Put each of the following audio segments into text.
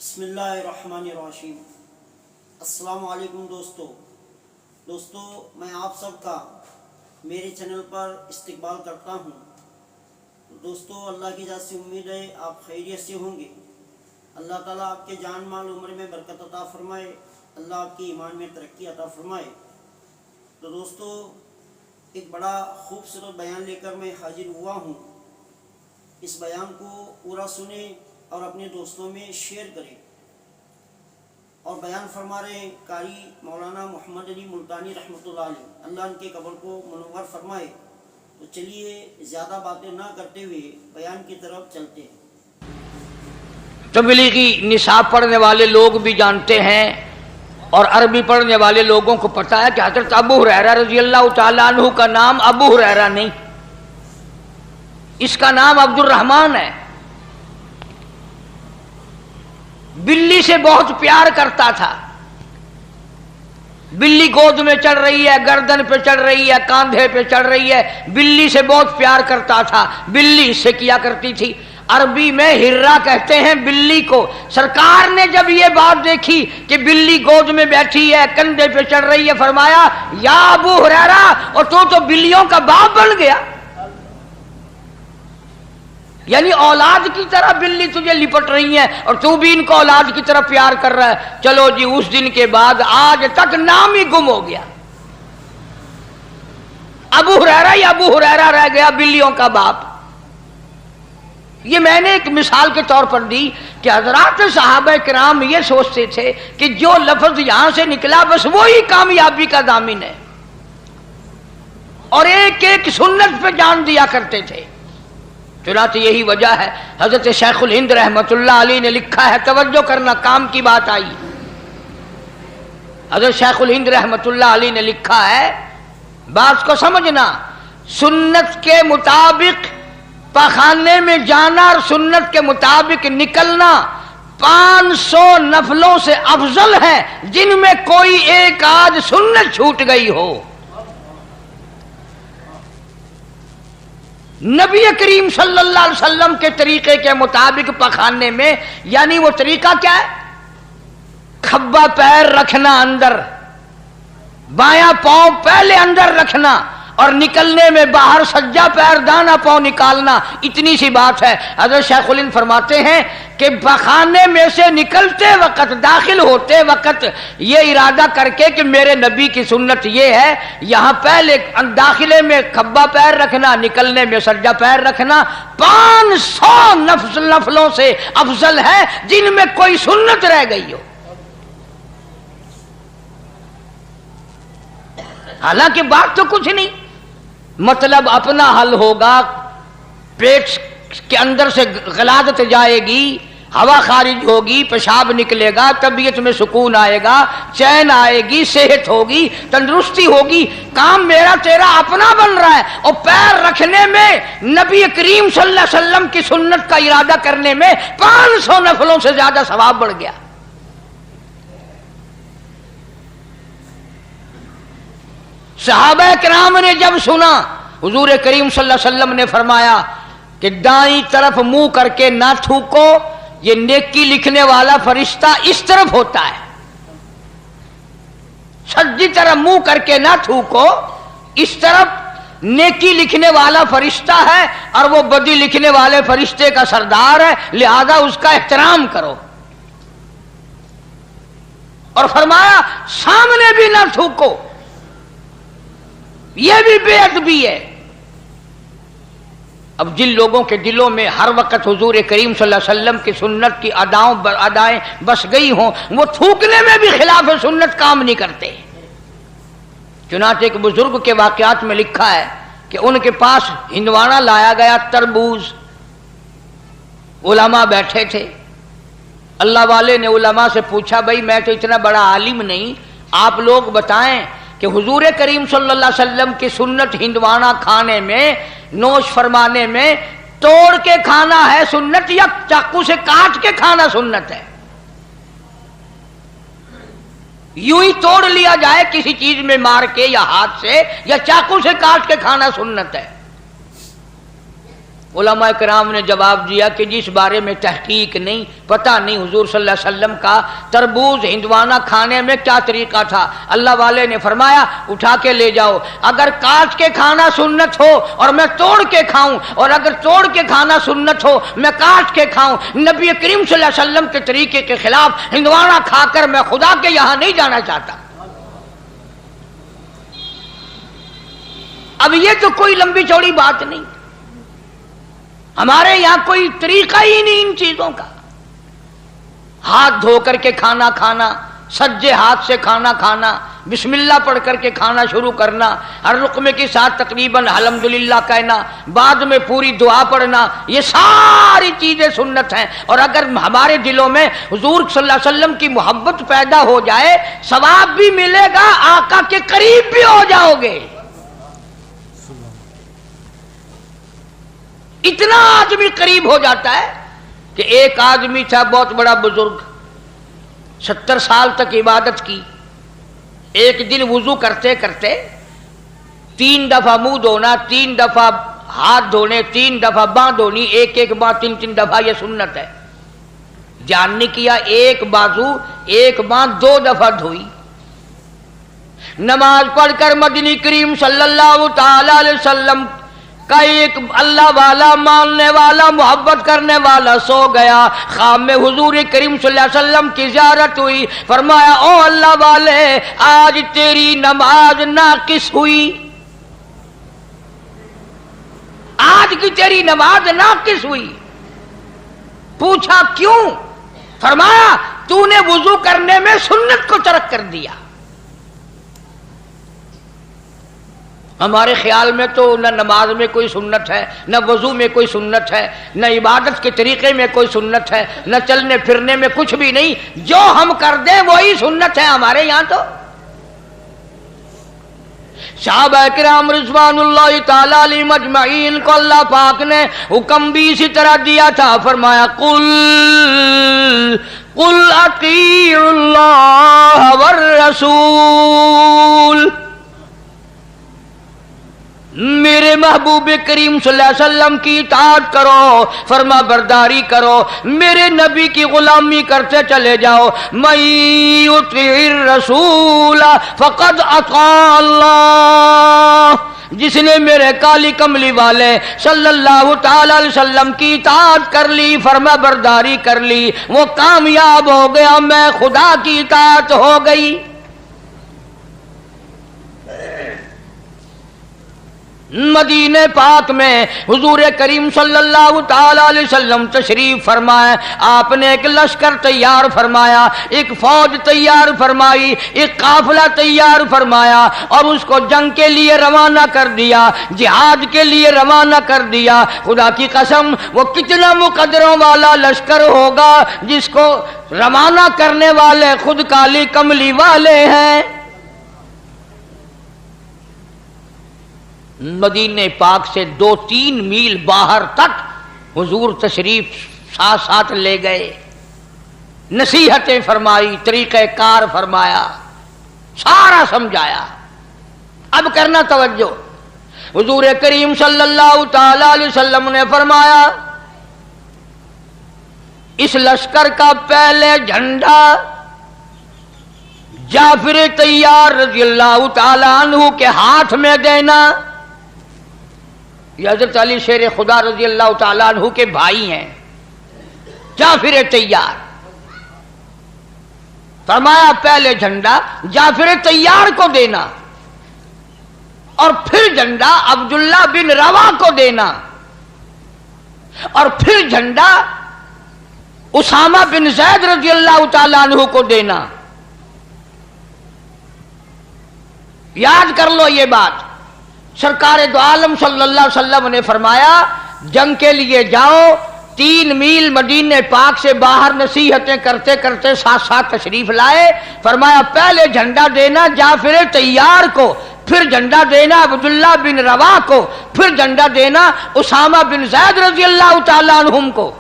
بسم اللہ الرحمن الرحیم۔ السلام علیکم دوستو میں آپ سب کا میرے چینل پر استقبال کرتا ہوں۔ دوستو اللہ کی ذات سے امید ہے آپ خیریت سے ہوں گے۔ اللہ تعالیٰ آپ کے جان مال عمر میں برکت عطا فرمائے، اللہ آپ کی ایمان میں ترقی عطا فرمائے۔ تو دوستو ایک بڑا خوبصورت بیان لے کر میں حاضر ہوا ہوں۔ اس بیان کو پورا سنیں اور اپنے دوستوں میں شیئر کریں۔ اور بیان فرما رہے ہیں قاری مولانا محمد علی ملتانی رحمۃ اللہ علیہ، اللہ ان کے قبر کو منور فرمائے۔ تو چلیے زیادہ باتیں نہ کرتے ہوئے بیان کی طرف چلتے ہیں۔ تبلیغی نصاب پڑھنے والے لوگ بھی جانتے ہیں اور عربی پڑھنے والے لوگوں کو پتہ ہے کہ حضرت ابو ہریرہ رضی اللہ تعالیٰ عنہ کا نام ابو ہریرہ نہیں، اس کا نام عبد الرحمن ہے۔ بلی سے بہت پیار کرتا تھا۔ بلی گود میں چڑھ رہی ہے، گردن پہ چڑھ رہی ہے، کاندھے پہ چڑھ رہی ہے، بلی سے بہت پیار کرتا تھا۔ بلی اس سے کیا کرتی تھی؟ عربی میں ہرہ کہتے ہیں بلی کو۔ سرکار نے جب یہ بات دیکھی کہ بلی گود میں بیٹھی ہے، کندھے پہ چڑھ رہی ہے، فرمایا یا ابو ہریرہ، اور تو بلیوں کا باپ بن گیا، یعنی اولاد کی طرح بلی تجھے لپٹ رہی ہیں اور تو بھی ان کو اولاد کی طرح پیار کر رہا ہے۔ چلو جی، اس دن کے بعد آج تک نام ہی گم ہو گیا، ابو ہریرہ یا ابو ہریرہ رہ گیا، بلیوں کا باپ۔ یہ میں نے ایک مثال کے طور پر دی کہ حضرات صحابہ کرام یہ سوچتے تھے کہ جو لفظ یہاں سے نکلا بس وہی کامیابی کا ضامن ہے، اور ایک ایک سنت پہ جان دیا کرتے تھے۔ چنانچہ یہی وجہ ہے حضرت شیخ الہند رحمۃ اللہ علیہ نے لکھا ہے، توجہ کرنا، کام کی بات آئی۔ حضرت شیخ الہند رحمۃ اللہ علیہ نے لکھا ہے، بات کو سمجھنا، سنت کے مطابق پخانے میں جانا اور سنت کے مطابق نکلنا 500 نفلوں سے افضل ہے جن میں کوئی ایک آدھ سنت چھوٹ گئی ہو۔ نبی کریم صلی اللہ علیہ وسلم کے طریقے کے مطابق پخانے میں، یعنی وہ طریقہ کیا ہے؟ کھبا پیر رکھنا اندر، بایاں پاؤں پہلے اندر رکھنا، اور نکلنے میں باہر سجا پیر دانا پاؤں نکالنا، اتنی سی بات ہے۔ حضرت شیخ الہند فرماتے ہیں کہ پخانے میں سے نکلتے وقت، داخل ہوتے وقت یہ ارادہ کر کے کہ میرے نبی کی سنت یہ ہے، یہاں پہلے داخلے میں کھبا پیر رکھنا، نکلنے میں سجا پیر رکھنا 500 نفلوں سے افضل ہے جن میں کوئی سنت رہ گئی ہو۔ حالانکہ بات تو کچھ نہیں، مطلب اپنا حل ہوگا، پیٹ کے اندر سے غلاظت جائے گی، ہوا خارج ہوگی، پیشاب نکلے گا، طبیعت میں سکون آئے گا، چین آئے گی، صحت ہوگی، تندرستی ہوگی، کام میرا تیرا اپنا بن رہا ہے۔ اور پیر رکھنے میں نبی کریم صلی اللہ علیہ وسلم کی سنت کا ارادہ کرنے میں 500 نفلوں سے زیادہ ثواب بڑھ گیا۔ صحابہ کرام نے جب سنا، حضور کریم صلی اللہ علیہ وسلم نے فرمایا کہ دائیں طرف منہ کر کے نہ تھوکو، یہ نیکی لکھنے والا فرشتہ اس طرف ہوتا ہے۔ سجی طرف منہ کر کے نہ تھوکو، اس طرف نیکی لکھنے والا فرشتہ ہے اور وہ بدی لکھنے والے فرشتے کا سردار ہے، لہذا اس کا احترام کرو۔ اور فرمایا سامنے بھی نہ تھوکو، یہ بھی بے ادبی ہے۔ اب جن لوگوں کے دلوں میں ہر وقت حضور کریم صلی اللہ علیہ وسلم کی سنت کی ادائیں بس گئی ہوں، وہ تھوکنے میں بھی خلاف سنت کام نہیں کرتے۔ چنانچہ ایک بزرگ کے واقعات میں لکھا ہے کہ ان کے پاس ہندوانا لایا گیا، تربوز، علماء بیٹھے تھے۔ اللہ والے نے علماء سے پوچھا، بھائی میں تو اتنا بڑا عالم نہیں، آپ لوگ بتائیں کہ حضور کریم صلی اللہ علیہ وسلم کی سنت ہندوانا کھانے میں، نوش فرمانے میں توڑ کے کھانا ہے سنت یا چاقو سے کاٹ کے کھانا سنت ہے؟ یوں ہی توڑ لیا جائے کسی چیز میں مار کے یا ہاتھ سے، یا چاقو سے کاٹ کے کھانا سنت ہے؟ علماء کرام نے جواب دیا کہ جس بارے میں تحقیق نہیں، پتہ نہیں حضور صلی اللہ علیہ وسلم کا تربوز ہندوانہ کھانے میں کیا طریقہ تھا، اللہ والے نے فرمایا اٹھا کے لے جاؤ، اگر کاٹ کے کھانا سنت ہو اور میں توڑ کے کھاؤں، اور اگر توڑ کے کھانا سنت ہو میں کاٹ کے کھاؤں، نبی کریم صلی اللہ علیہ وسلم کے طریقے کے خلاف ہندوانہ کھا کر میں خدا کے یہاں نہیں جانا چاہتا۔ اب یہ تو کوئی لمبی چوڑی بات نہیں، ہمارے یہاں کوئی طریقہ ہی نہیں ان چیزوں کا۔ ہاتھ دھو کر کے کھانا کھانا، سجے ہاتھ سے کھانا کھانا، بسم اللہ پڑھ کر کے کھانا شروع کرنا، ہر رقمے کے ساتھ تقریباً الحمدللہ کہنا، بعد میں پوری دعا پڑھنا، یہ ساری چیزیں سنت ہیں۔ اور اگر ہمارے دلوں میں حضور صلی اللہ علیہ وسلم کی محبت پیدا ہو جائے، ثواب بھی ملے گا، آقا کے قریب بھی ہو جاؤ گے۔ اتنا آدمی قریب ہو جاتا ہے کہ ایک آدمی تھا بہت بڑا بزرگ، 70 سال تک عبادت کی، ایک دن وضو کرتے کرتے 3 دفعہ منہ دھونا، 3 دفعہ ہاتھ دھونے، 3 دفعہ باں دھونی، ایک باں 3 دفعہ، یہ سنت ہے۔ جان نے کیا ایک بازو ایک باں 2 دفعہ دھوئی۔ نماز پڑھ کر مدنی کریم صلی اللہ تعالی علیہ وسلم کا ایک اللہ والا، ماننے والا، محبت کرنے والا سو گیا، خواب میں حضور کریم صلی اللہ علیہ وسلم کی زیارت ہوئی، فرمایا او اللہ والے آج تیری نماز ناقص ہوئی، آج کی تیری نماز ناقص ہوئی۔ پوچھا کیوں؟ فرمایا تو نے وضو کرنے میں سنت کو ترک کر دیا۔ ہمارے خیال میں تو نہ نماز میں کوئی سنت ہے، نہ وضو میں کوئی سنت ہے، نہ عبادت کے طریقے میں کوئی سنت ہے، نہ چلنے پھرنے میں کچھ بھی نہیں، جو ہم کر دیں وہی سنت ہے ہمارے یہاں تو۔ صحابہ کرام رضوان اللہ تعالی علیہم اجمعین کو اللہ پاک نے حکم بھی اسی طرح دیا تھا، فرمایا قل اطیعوا اللہ والرسول، میرے محبوب کریم صلی اللہ علیہ وسلم کی اطاعت کرو، فرما برداری کرو، میرے نبی کی غلامی کرتے چلے جاؤ۔ من یطیع الرسول فقد اطاع اللہ، جس نے میرے کالی کملی والے صلی اللہ تعالی علیہ وسلم کی اطاعت کر لی، فرما برداری کر لی، وہ کامیاب ہو گیا، میں خدا کی اطاعت ہو گئی۔ مدینہ پاک میں حضور کریم صلی اللہ تعالی علیہ وسلم تشریف فرمائے، آپ نے ایک لشکر تیار فرمایا، ایک فوج تیار فرمائی، ایک قافلہ تیار فرمایا اور اس کو جنگ کے لیے روانہ کر دیا، جہاد کے لیے روانہ کر دیا۔ خدا کی قسم وہ کتنا مقدروں والا لشکر ہوگا جس کو روانہ کرنے والے خود کالی کملی والے ہیں۔ مدینہ پاک سے 2-3 میل باہر تک حضور تشریف ساتھ لے گئے، نصیحتیں فرمائی، طریقہ کار فرمایا، سارا سمجھایا۔ اب کرنا توجہ، حضور کریم صلی اللہ تعالی علیہ وسلم نے فرمایا اس لشکر کا پہلے جھنڈا جعفر طیار رضی اللہ تعالی عنہ کے ہاتھ میں دینا۔ یہ حضرت علی شیر خدا رضی اللہ تعالیٰ عنہ کے بھائی ہیں، جعفر طیار۔ فرمایا پہلے جھنڈا جعفر طیار کو دینا اور پھر جھنڈا عبداللہ بن روا کو دینا اور پھر جھنڈا اسامہ بن زید رضی اللہ تعالیٰ عنہ کو دینا۔ یاد کر لو یہ بات، سرکار دو عالم صلی اللہ علیہ وسلم نے فرمایا جنگ کے لیے جاؤ، 3 میل مدینہ پاک سے باہر نصیحتیں کرتے کرتے ساتھ تشریف لائے۔ فرمایا پہلے جھنڈا دینا جعفر طیار کو، پھر جھنڈا دینا عبداللہ بن روا کو، پھر جھنڈا دینا اسامہ بن زید رضی اللہ تعالیٰ عنہم کو۔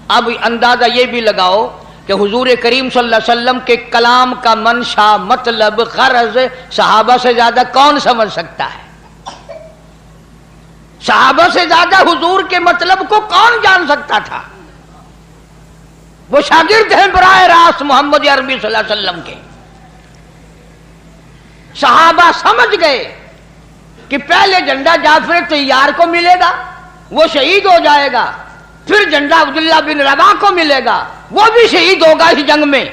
اب اندازہ یہ بھی لگاؤ کہ حضور کریم صلی اللہ علیہ وسلم کے کلام کا منشا، مطلب، غرض صحابہ سے زیادہ کون سمجھ سکتا ہے؟ صحابہ سے زیادہ حضور کے مطلب کو کون جان سکتا تھا؟ وہ شاگرد ہیں براہ راست محمد عربی صلی اللہ علیہ وسلم کے۔ صحابہ سمجھ گئے کہ پہلے جھنڈا جعفر طیار کو ملے گا، وہ شہید ہو جائے گا، پھر جھنڈا عبداللہ بن روا کو ملے گا، وہ بھی شہید ہوگا اس جنگ میں،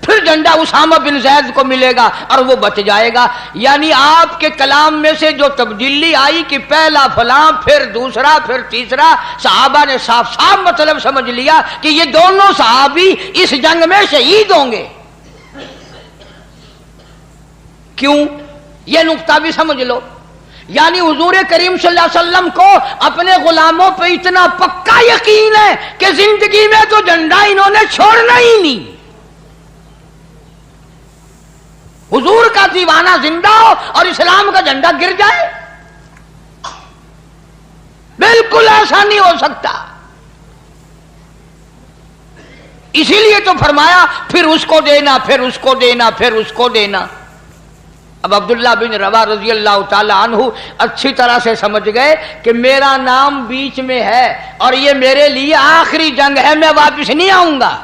پھر جھنڈا اسامہ بن زید کو ملے گا اور وہ بچ جائے گا۔ یعنی آپ کے کلام میں سے جو تبدیلی آئی کہ پہلا فلاں، پھر دوسرا، پھر تیسرا، صحابہ نے صاف صاف مطلب سمجھ لیا کہ یہ دونوں صحابی اس جنگ میں شہید ہوں گے۔ کیوں؟ یہ نقطہ بھی سمجھ لو۔ یعنی حضور کریم صلی اللہ علیہ وسلم کو اپنے غلاموں پہ اتنا پکا یقین ہے کہ زندگی میں تو جھنڈا انہوں نے چھوڑنا ہی نہیں۔ حضور کا دیوانہ زندہ ہو اور اسلام کا جھنڈا گر جائے، بالکل ایسا نہیں ہو سکتا۔ اسی لیے تو فرمایا پھر اس کو دینا، پھر اس کو دینا، پھر اس کو دینا۔ اب عبداللہ بن روا رضی اللہ تعالی عنہ اچھی طرح سے سمجھ گئے کہ میرا نام بیچ میں ہے اور یہ میرے لیے آخری جنگ ہے، میں واپس نہیں آؤں گا۔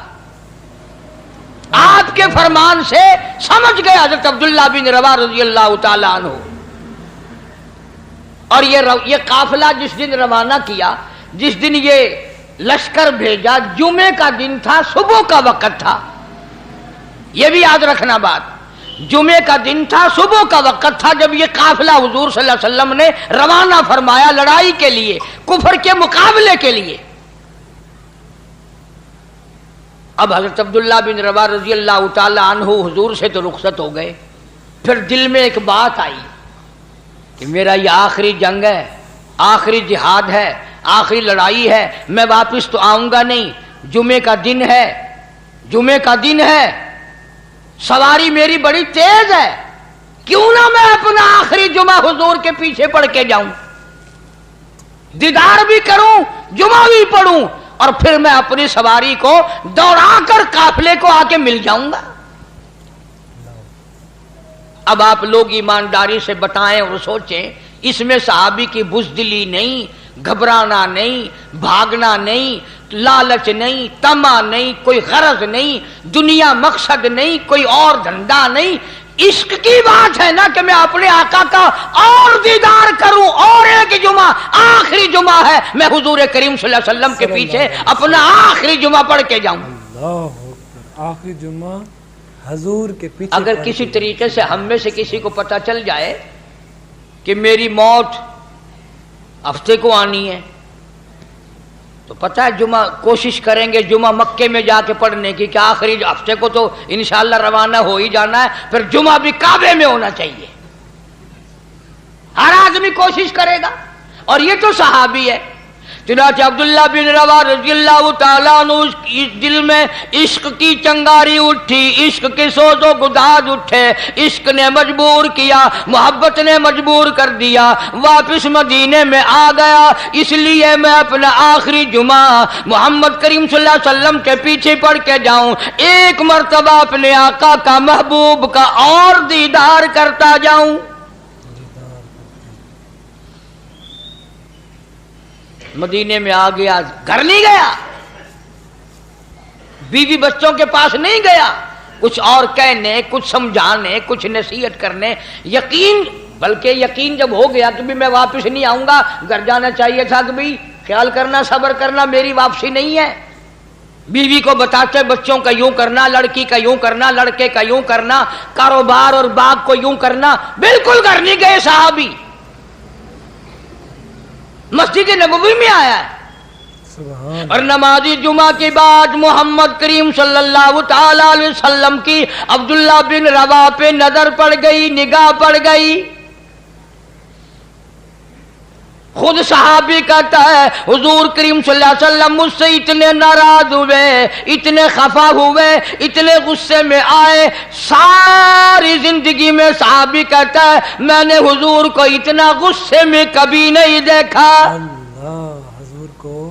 آپ کے فرمان سے سمجھ گئے حضرت عبداللہ بن روا رضی اللہ تعالی عنہ۔ اور یہ قافلہ جس دن روانہ کیا، جس دن یہ لشکر بھیجا، جمعے کا دن تھا، صبح کا وقت تھا، یہ بھی یاد رکھنا بات، جمعے کا دن تھا، صبح کا وقت تھا جب یہ قافلہ حضور صلی اللہ علیہ وسلم نے روانہ فرمایا لڑائی کے لیے، کفر کے مقابلے کے لیے۔ اب حضرت عبداللہ بن روا رضی اللہ تعالی عنہ حضور سے تو رخصت ہو گئے، پھر دل میں ایک بات آئی کہ میرا یہ آخری جنگ ہے، آخری جہاد ہے، آخری لڑائی ہے، میں واپس تو آؤں گا نہیں، جمعے کا دن ہے، جمعے کا دن ہے، سواری میری بڑی تیز ہے، کیوں نہ میں اپنا آخری جمعہ حضور کے پیچھے پڑھ کے جاؤں، دیدار بھی کروں، جمعہ بھی پڑھوں، اور پھر میں اپنی سواری کو دوڑا کر قافلے کو آ کے مل جاؤں گا۔ اب آپ لوگ ایمانداری سے بتائیں اور سوچیں، اس میں صحابی کی بزدلی نہیں، گھبرانا نہیں، بھاگنا نہیں، لالچ نہیں، طمع نہیں، کوئی غرض نہیں، دنیا مقصد نہیں، کوئی اور دھندا نہیں، عشق کی بات ہے نا کہ میں اپنے آقا کا اور دیدار کروں، اور ایک جمعہ آخری جمعہ ہے، میں حضور کریم صلی اللہ علیہ وسلم کے پیچھے اپنا آخری جمعہ پڑھ کے جاؤں۔ اللہ اکبر، آخری جمعہ حضور کے پیچھے۔ اگر کسی طریقے سے ہم میں سے کسی کو پتہ چل جائے کہ میری موت ہفتے کو آنی ہے، تو پتہ ہے جمعہ کوشش کریں گے جمعہ مکے میں جا کے پڑھنے کی، کہ آخری ہفتے کو تو انشاءاللہ روانہ ہو ہی جانا ہے، پھر جمعہ بھی کعبے میں ہونا چاہیے، ہر آدمی کوشش کرے گا۔ اور یہ تو صحابی ہے۔ چنانچہ عبداللہ بن روا رضی اللہ تعالیٰ عنہ دل میں عشق کی چنگاری اٹھی، عشق کے سوز و گداز اٹھے، عشق نے مجبور کیا، محبت نے مجبور کر دیا، واپس مدینے میں آ گیا، اس لیے میں اپنا آخری جمعہ محمد کریم صلی اللہ علیہ وسلم کے پیچھے پڑھ کے جاؤں، ایک مرتبہ اپنے آقا کا، محبوب کا اور دیدار کرتا جاؤں۔ مدینے میں آ گیا، گھر نہیں گیا، بیوی بچوں کے پاس نہیں گیا، کچھ اور کہنے، کچھ سمجھانے، کچھ نصیحت کرنے، یقین، بلکہ یقین جب ہو گیا کہ بھی میں واپس نہیں آؤں گا، گھر جانا چاہیے تھا کہ بھی خیال کرنا، صبر کرنا، میری واپسی نہیں ہے۔ بیوی کو بتاتے بچوں کا یوں کرنا، لڑکی کا یوں کرنا، لڑکے کا یوں کرنا، کاروبار اور باغ کو یوں کرنا، بالکل گھر نہیں گئے صحابی، مسجد نبوی میں آیا ہے۔ اور نماز جمعہ کے بعد محمد کریم صلی اللہ تعالی علیہ وسلم کی عبداللہ بن روا پہ نظر پڑ گئی، نگاہ پڑ گئی۔ خود صحابی کہتا ہے حضور کریم صلی اللہ علیہ وسلم مجھ سے اتنے ناراض ہوئے، اتنے خفا ہوئے، اتنے غصے میں آئے، ساری زندگی میں صحابی کہتا ہے میں نے حضور کو اتنا غصے میں کبھی نہیں دیکھا۔ اللہ، حضور کو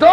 2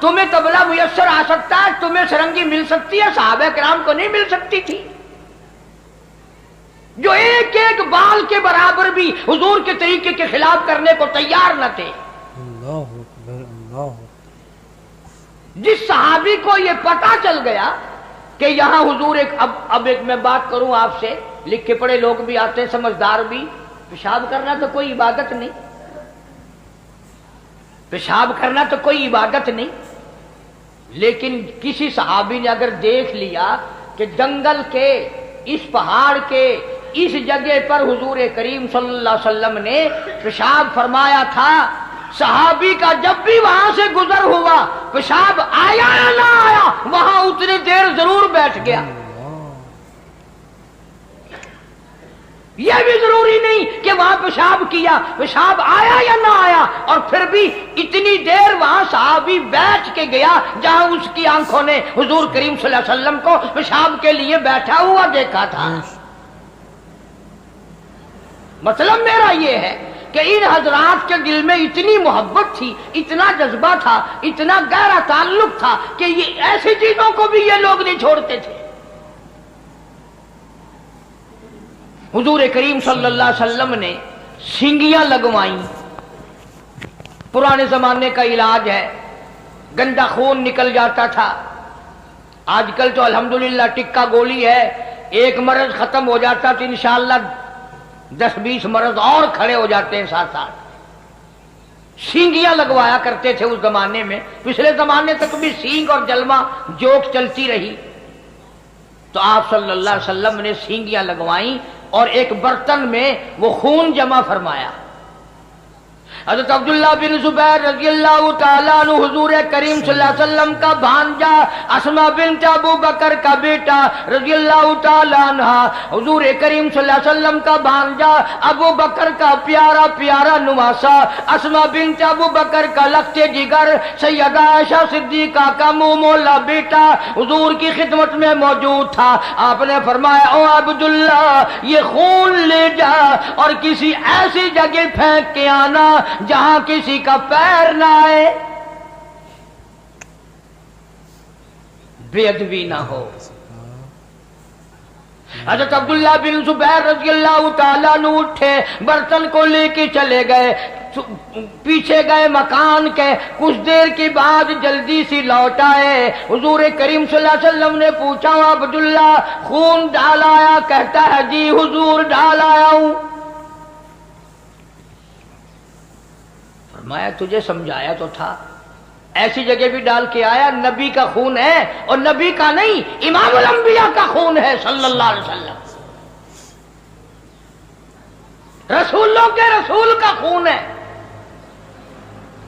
تمہیں تبلا میسر آ سکتا ہے، تمہیں سرنگی مل سکتی ہے، صحابہ کرام کو نہیں مل سکتی تھی؟ جو ایک ایک بال کے برابر بھی حضور کے طریقے کے خلاف کرنے کو تیار نہ تھے۔ اللہ اکبر، اللہ اکبر۔ جس صحابی کو یہ پتہ چل گیا کہ یہاں حضور اب ایک میں بات کروں آپ سے، لکھے پڑھے لوگ بھی آتے ہیں، سمجھدار بھی، پیشاب کرنا تو کوئی عبادت نہیں، پیشاب کرنا تو کوئی عبادت نہیں، لیکن کسی صحابی نے اگر دیکھ لیا کہ جنگل کے اس پہاڑ کے اس جگہ پر حضور کریم صلی اللہ علیہ وسلم نے پیشاب فرمایا تھا، صحابی کا جب بھی وہاں سے گزر ہوا پیشاب آیا یا نہ آیا وہاں اتنی دیر ضرور بیٹھ گیا۔ یہ بھی ضروری نہیں کہ وہاں پیشاب کیا، پیشاب آیا یا نہ آیا، اور پھر بھی اتنی دیر وہاں صحابی بیٹھ کے گیا جہاں اس کی آنکھوں نے حضور کریم صلی اللہ علیہ وسلم کو پیشاب کے لیے بیٹھا ہوا دیکھا تھا۔ مطلب میرا یہ ہے کہ ان حضرات کے دل میں اتنی محبت تھی، اتنا جذبہ تھا، اتنا گہرا تعلق تھا کہ یہ ایسی چیزوں کو بھی یہ لوگ نہیں چھوڑتے تھے۔ حضور کریم صلی اللہ علیہ وسلم نے سینگیاں لگوائیں، پرانے زمانے کا علاج ہے، گندا خون نکل جاتا تھا، آج کل تو الحمدللہ ٹکا گولی ہے، ایک مرض ختم ہو جاتا تو انشاءاللہ 10-20 مرض اور کھڑے ہو جاتے ہیں ساتھ ساتھ۔ سینگیاں لگوایا کرتے تھے اس زمانے میں، پچھلے زمانے تک بھی سینگ اور جلما جوک چلتی رہی، تو آپ صلی اللہ علیہ وسلم نے سینگیاں لگوائیں اور ایک برتن میں وہ خون جمع فرمایا۔ حضرت عبداللہ بن زبیر رضی اللہ تعالیٰ عنہ حضور کریم صلی اللہ علیہ وسلم کا بھانجا، اسما بنت ابو بکر کا بیٹا رضی اللہ تعالیٰ عنہ، حضور کریم صلی اللہ علیہ وسلم کا بھانجا، ابو بکر کا پیارا پیارا نواسا، اسما بنت ابو بکر کا لخت جگر، سیدہ عائشہ صدیقہ کا منہ مولا بیٹا حضور کی خدمت میں موجود تھا۔ آپ نے فرمایا او عبداللہ یہ خون لے جا اور کسی ایسی جگہ پھینک کے آنا جہاں کسی کا پیر نہ آئے، بے ادبی نہ ہو۔ حضرت عبداللہ بن زبیر رضی اللہ تعالیٰ عنہ اٹھے، برتن کو لے کے چلے گئے، پیچھے گئے مکان کے، کچھ دیر کے بعد جلدی سی لوٹ آئے۔ حضور کریم صلی اللہ علیہ وسلم نے پوچھا عبداللہ خون ڈال آیا؟ کہتا ہے جی حضور ڈال آیا ہوں۔ میں تجھے سمجھایا تو تھا، ایسی جگہ بھی ڈال کے آیا، نبی کا خون ہے، اور نبی کا نہیں امام الانبیاء کا خون ہے صلی اللہ علیہ وسلم، رسولوں کے رسول کا خون ہے،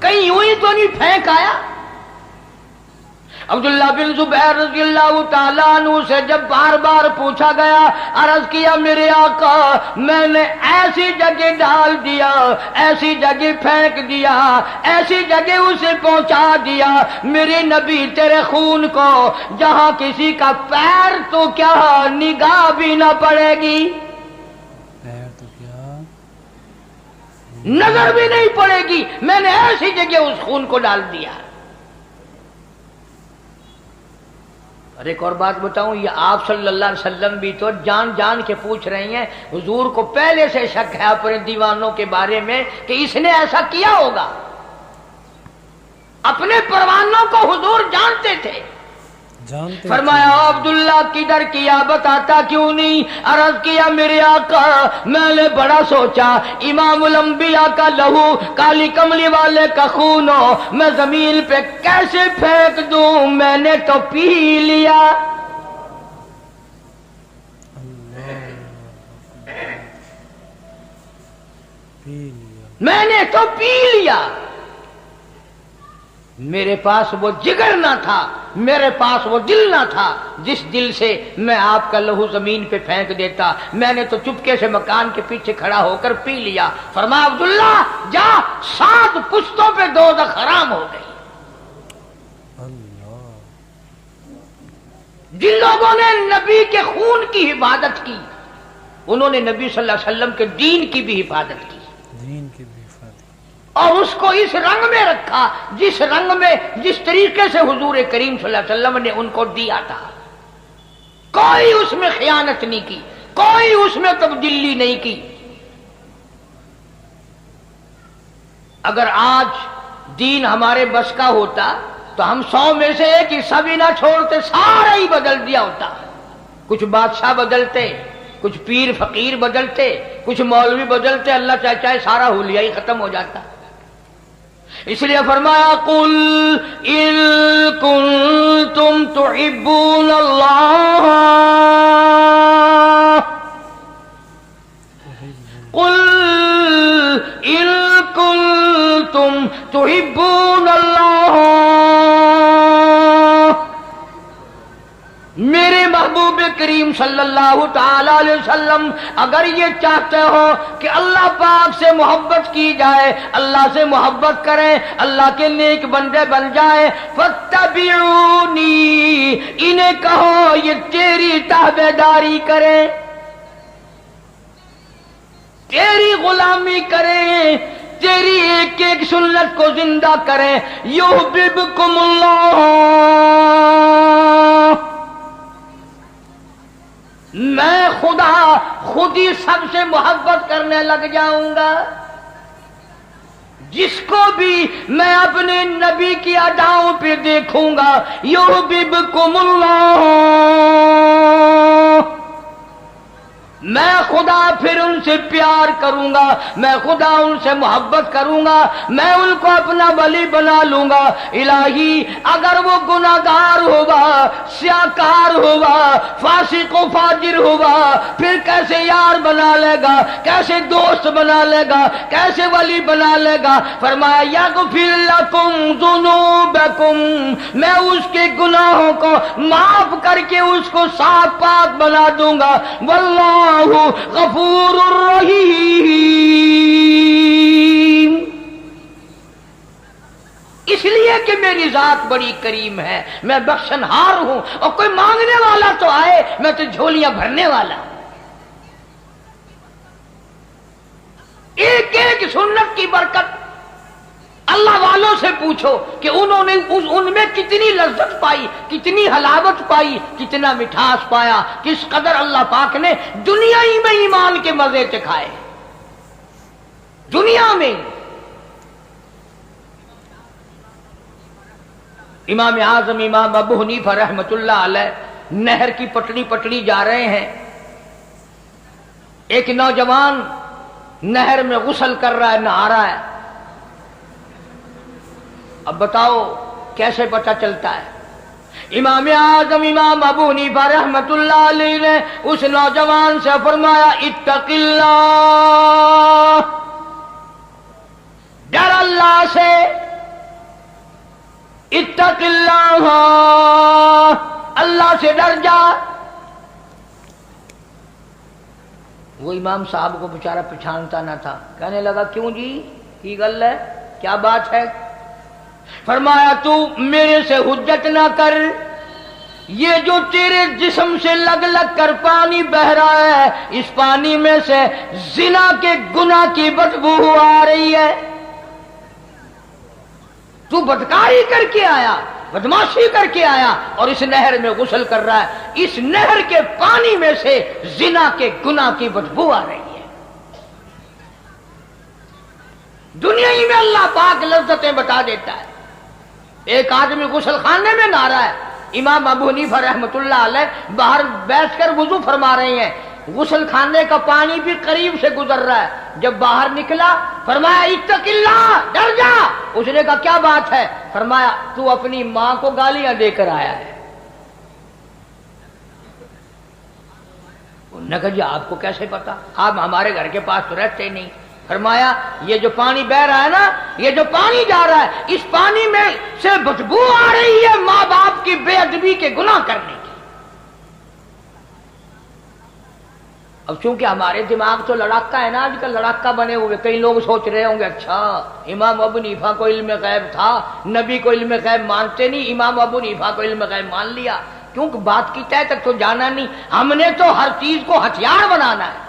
کہیں یوں ہی تو نہیں پھینک آیا۔ عبداللہ بن زبیر رضی اللہ تعالیٰ عنہ سے جب بار بار پوچھا گیا، عرض کیا میرے آقا میں نے ایسی جگہ ڈال دیا، ایسی جگہ پھینک دیا، ایسی جگہ اسے پہنچا دیا، میرے نبی تیرے خون کو جہاں کسی کا پیر تو کیا نگاہ بھی نہ پڑے گی، پیر تو کیا نظر بھی نہیں پڑے گی، میں نے ایسی جگہ اس خون کو ڈال دیا۔ اور ایک اور بات بتاؤں، یہ آپ صلی اللہ علیہ وسلم بھی تو جان جان کے پوچھ رہی ہیں، حضور کو پہلے سے شک ہے اپنے دیوانوں کے بارے میں کہ اس نے ایسا کیا ہوگا، اپنے پروانوں کو حضور جانتے تھے۔ فرمایا عبداللہ کدھر کیا بتاتا کیوں نہیں؟ عرض کیا میرے آقا میں نے بڑا سوچا، امام الانبیاء کا لہو، کالی کملی والے کا خون ہو، میں زمین پہ کیسے پھینک دوں، میں نے تو پی لیا، میں نے تو پی لیا، میرے پاس وہ جگر نہ تھا، میرے پاس وہ دل نہ تھا جس دل سے میں آپ کا لہو زمین پہ پھینک دیتا، میں نے تو چپکے سے مکان کے پیچھے کھڑا ہو کر پی لیا۔ فرمایا عبداللہ جا، 7 پشتوں پہ دوزخ حرام ہو گئی۔ جن لوگوں نے نبی کے خون کی حفاظت کی انہوں نے نبی صلی اللہ علیہ وسلم کے دین کی بھی حفاظت کی، دین کی بھی حفاظت، اور اس کو اس رنگ میں رکھا جس رنگ میں جس طریقے سے حضور کریم صلی اللہ علیہ وسلم نے ان کو دیا تھا. کوئی اس میں خیانت نہیں کی, کوئی اس میں تبدیلی نہیں کی. اگر آج دین ہمارے بس کا ہوتا تو ہم 100 میں سے ایک حصہ بھی نہ چھوڑتے, سارا ہی بدل دیا ہوتا. کچھ بادشاہ بدلتے, کچھ پیر فقیر بدلتے, کچھ مولوی بدلتے, اللہ چاہے سارا حلیہ ہی ختم ہو جاتا. اس لیے فرمایا قل ان کنتم تحبون اللہ, قل ان کنتم تحبون اللہ, میرے محبوب کریم صلی اللہ تعالی علیہ وسلم اگر یہ چاہتے ہو کہ اللہ پاک سے محبت کی جائے, اللہ سے محبت کریں, اللہ کے نیک بندے بن جائیں, فاتبعونی, انہیں کہو یہ تیری تابعداری کریں, تیری غلامی کریں, تیری ایک ایک سنت کو زندہ کریں. یحببکم اللہ, میں خدا خود ہی سب سے محبت کرنے لگ جاؤں گا. جس کو بھی میں اپنے نبی کی اداؤں پہ دیکھوں گا, یحببکم اللہ, میں خدا پھر ان سے پیار کروں گا, میں خدا ان سے محبت کروں گا, میں ان کو اپنا ولی بنا لوں گا. الہی اگر وہ گناہگار ہوگا, سیاکار ہوگا, فاسق و فاجر ہوگا, پھر کیسے یار بنا لے گا, کیسے دوست بنا لے گا, کیسے ولی بنا لے گا. فرمایا یغفر لکم ذنوبکم, میں اس کے گناہوں کو معاف کر کے اس کو صاف پاک بنا دوں گا. واللہ غفور الرحیم, اس لیے کہ میری ذات بڑی کریم ہے, میں بخشنہار ہوں, اور کوئی مانگنے والا تو آئے, میں تو جھولیاں بھرنے والا ہوں. ایک ایک سنت کی برکت اللہ والوں سے پوچھو کہ انہوں نے ان میں کتنی لذت پائی, کتنی حلاوت پائی, کتنا مٹھاس پایا, کس قدر اللہ پاک نے دنیا ہی میں ایمان کے مزے چکھائے. دنیا میں امام اعظم امام ابو حنیفہ رحمت اللہ علیہ نہر کی پٹڑی جا رہے ہیں. ایک نوجوان نہر میں غسل کر رہا ہے, نہا رہا ہے. اب بتاؤ کیسے پتہ چلتا ہے؟ امام اعظم امام ابو حنیفہ رحمت اللہ علیہ نے اس نوجوان سے فرمایا اتق اللہ, ڈر اللہ سے, اتق اللہ, اللہ سے ڈر جا. وہ امام صاحب کو بیچارہ پہچانتا نہ تھا, کہنے لگا کیوں جی, کی گل ہے, کیا بات ہے؟ فرمایا تو میرے سے حجت نہ کر, یہ جو تیرے جسم سے لگ لگ کر پانی بہ رہا ہے, اس پانی میں سے زنا کے گناہ کی بدبو آ رہی ہے. تو بدکاری کر کے آیا, بدماشی کر کے آیا, اور اس نہر میں غسل کر رہا ہے. اس نہر کے پانی میں سے زنا کے گناہ کی بدبو آ رہی ہے. دنیا ہی میں اللہ پاک لذتیں بتا دیتا ہے. ایک آدمی غسل خانے میں نہا رہا ہے, امام ابو حنیفہ رحمت اللہ علیہ باہر بیٹھ کر وضو فرما رہے ہیں, غسل خانے کا پانی بھی قریب سے گزر رہا ہے. جب باہر نکلا فرمایا اتق اللہ, ڈر جا. اس نے کہا کیا بات ہے؟ فرمایا تو اپنی ماں کو گالیاں دے کر آیا ہے. انہوں نے کہا جی آپ کو کیسے پتا, آپ ہمارے گھر کے پاس تو رہتے نہیں. فرمایا یہ جو پانی بہ رہا ہے نا, یہ جو پانی جا رہا ہے, اس پانی میں سے بدبو آ رہی ہے ماں باپ کی بے ادبی کے گناہ کرنے کی. اب چونکہ ہمارے دماغ تو لڑاکا ہے نا, آج کل لڑاکا بنے ہوئے. کئی لوگ سوچ رہے ہوں گے اچھا امام ابو حنیفہ کو علم غیب تھا, نبی کو علم غیب مانتے نہیں, امام ابو حنیفہ کو علم غیب مان لیا. کیونکہ بات کی تہ تک تو جانا نہیں, ہم نے تو ہر چیز کو ہتھیار بنانا ہے.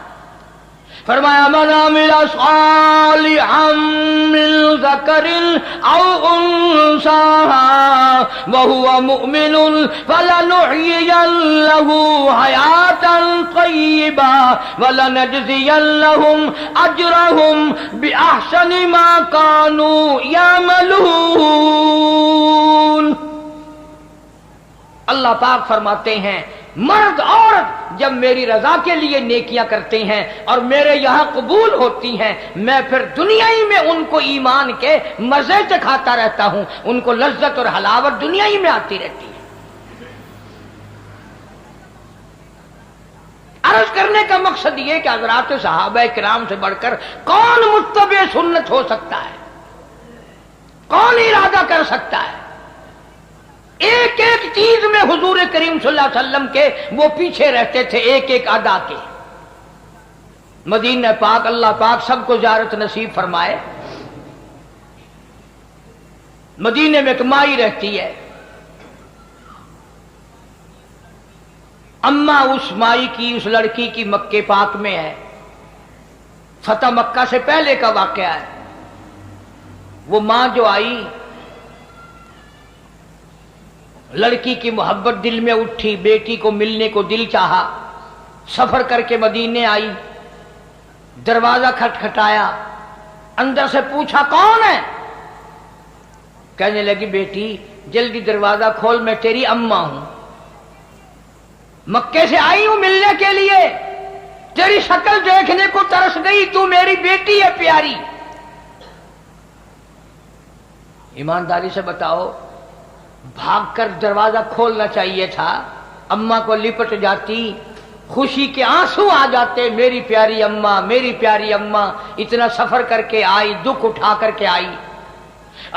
فرمایا من عمل صالحا من ذکر او انثى وهو مؤمن فلنحيينه حياة طيبة ولنجزينهم اجرهم باحسن ما كانوا يعملون. اللہ پاک فرماتے ہیں مرد عورت جب میری رضا کے لیے نیکیاں کرتے ہیں اور میرے یہاں قبول ہوتی ہیں، میں پھر دنیا ہی میں ان کو ایمان کے مزے چکھاتا رہتا ہوں، ان کو لذت اور حلاوت دنیا ہی میں آتی رہتی ہے. عرض کرنے کا مقصد یہ کہ حضرات صحابہ کرام سے بڑھ کر کون متبع سنت ہو سکتا ہے، کون ارادہ کر سکتا ہے. ایک ایک چیز میں حضور کریم صلی اللہ علیہ وسلم کے وہ پیچھے رہتے تھے، ایک ایک ادا کے. مدینہ پاک اللہ پاک سب کو زیارت نصیب فرمائے. مدینے میں ایک مائی رہتی ہے، اماں اس مائی کی اس لڑکی کی مکے پاک میں ہے. فتح مکہ سے پہلے کا واقعہ ہے. وہ ماں جو آئی، لڑکی کی محبت دل میں اٹھی، بیٹی کو ملنے کو دل چاہا، سفر کر کے مدینے آئی، دروازہ کھٹکھٹایا، اندر سے پوچھا کون ہے؟ کہنے لگی بیٹی جلدی دروازہ کھول، میں تیری اماں ہوں، مکے سے آئی ہوں ملنے کے لیے، تیری شکل دیکھنے کو ترس گئی، تو میری بیٹی ہے پیاری. ایمانداری سے بتاؤ، بھاگ کر دروازہ کھولنا چاہیے تھا، اماں کو لپٹ جاتی، خوشی کے آنسو آ جاتے، میری پیاری اماں، میری پیاری اماں اتنا سفر کر کے آئی، دکھ اٹھا کر کے آئی.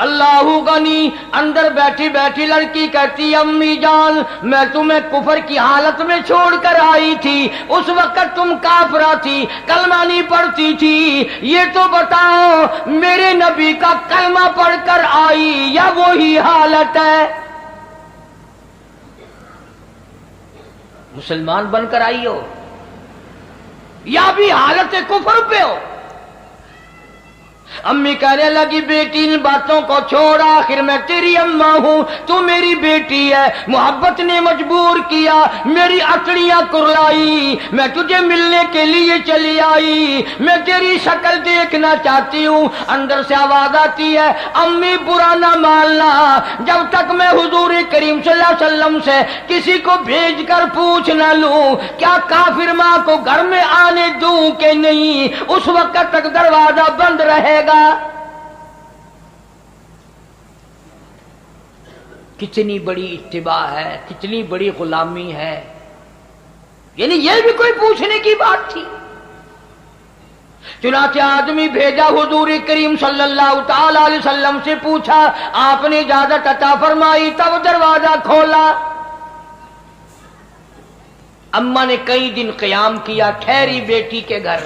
اللہ غنی اندر بیٹھی بیٹھی لڑکی کہتی امی جان میں تمہیں کفر کی حالت میں چھوڑ کر آئی تھی، اس وقت تم کافرہ تھی، کلمہ نہیں پڑھتی تھی، یہ تو بتاؤ میرے نبی کا کلمہ پڑھ کر آئی یا وہی حالت ہے؟ مسلمان بن کر آئی ہو یا بھی حالت کفر پہ ہو؟ امی کہنے لگی بیٹی ان باتوں کو چھوڑ، آخر میں تیری اماں ہوں، تو میری بیٹی ہے، محبت نے مجبور کیا، میری اکڑیاں کرلائی، میں تجھے ملنے کے لیے چلی آئی، میں تیری شکل دیکھنا چاہتی ہوں. اندر سے آواز آتی ہے امی برا نہ ماننا، جب تک میں حضور کریم صلی اللہ علیہ وسلم سے کسی کو بھیج کر پوچھ نہ لوں کیا کافر ماں کو گھر میں آنے دوں کہ نہیں، اس وقت تک دروازہ بند رہے گا. کتنی بڑی اتباع ہے، کتنی بڑی غلامی ہے. یعنی یہ بھی کوئی پوچھنے کی بات تھی؟ چنانچہ آدمی بھیجا، حضور کریم صلی اللہ تعالی علیہ وسلم سے پوچھا، آپ نے اجازت عطا فرمائی، تب دروازہ کھولا. اماں نے کئی دن قیام کیا، ٹھہری بیٹی کے گھر،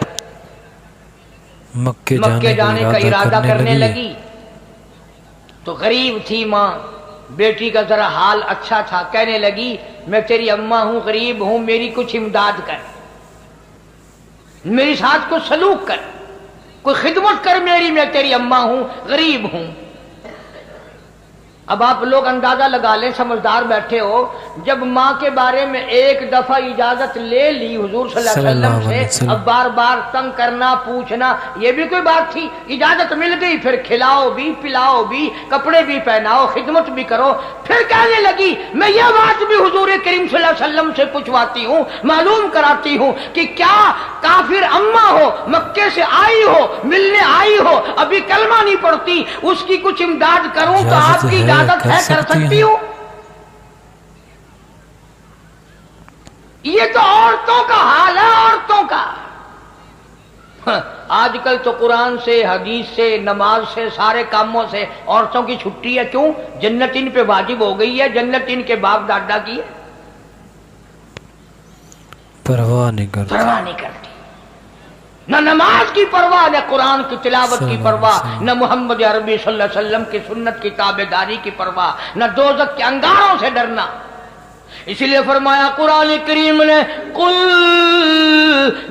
مکے جانے کا ارادہ کرنے لگی. تو غریب تھی ماں، بیٹی کا ذرا حال اچھا تھا، کہنے لگی میں تیری اماں ہوں، غریب ہوں، میری کچھ امداد کر، میری ساتھ کچھ سلوک کر، کوئی خدمت کر میری، میں تیری اماں ہوں، غریب ہوں. اب آپ لوگ اندازہ لگا لیں، سمجھدار بیٹھے ہو، جب ماں کے بارے میں ایک دفعہ اجازت لے لی حضور صلی اللہ علیہ وسلم سے، اب بار بار تنگ کرنا پوچھنا یہ بھی کوئی بات تھی؟ اجازت مل گئی، پھر کھلاؤ بھی، پلاؤ بھی، کپڑے بھی پہناؤ، خدمت بھی کرو. پھر کہنے لگی میں یہ بات بھی حضور کریم صلی اللہ علیہ وسلم سے پوچھواتی ہوں، معلوم کراتی ہوں کہ کیا کافر اماں ہو، مکے سے آئی ہو، ملنے آئی ہو، ابھی کلمہ نہیں پڑھتی، اس کی کچھ امداد کروں تو آپ کی اجازت ہے، کر سکتی ہوں؟ یہ تو عورتوں کا حال ہے، عورتوں کا. آج کل تو قرآن سے، حدیث سے، نماز سے، سارے کاموں سے عورتوں کی چھٹی ہے. کیوں؟ جنت ان پہ واجب ہو گئی ہے، جنت ان کے باپ دادا کی ہے. پرواہ نہیں کرتی، نہ نماز کی پرواہ، نہ قرآن کی تلاوت کی پرواہ، نہ محمد عربی صلی اللہ علیہ وسلم کی سنت کی تابعداری کی پرواہ، نہ دوزخ کے انگاروں سے ڈرنا. اسی لیے فرمایا قرآن کریم نے قل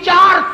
4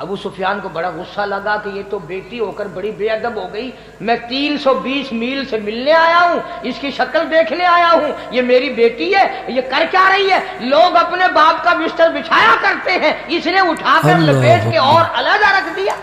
ابو سفیان کو بڑا غصہ لگا کہ یہ تو بیٹی ہو کر بڑی بے ادب ہو گئی، میں 320 میل سے ملنے آیا ہوں، اس کی شکل دیکھنے آیا ہوں، یہ میری بیٹی ہے، یہ کر کیا رہی ہے؟ لوگ اپنے باپ کا بستر بچھایا کرتے ہیں، اس نے اٹھا کر لپیٹ کے اور علیحدہ رکھ دیا۔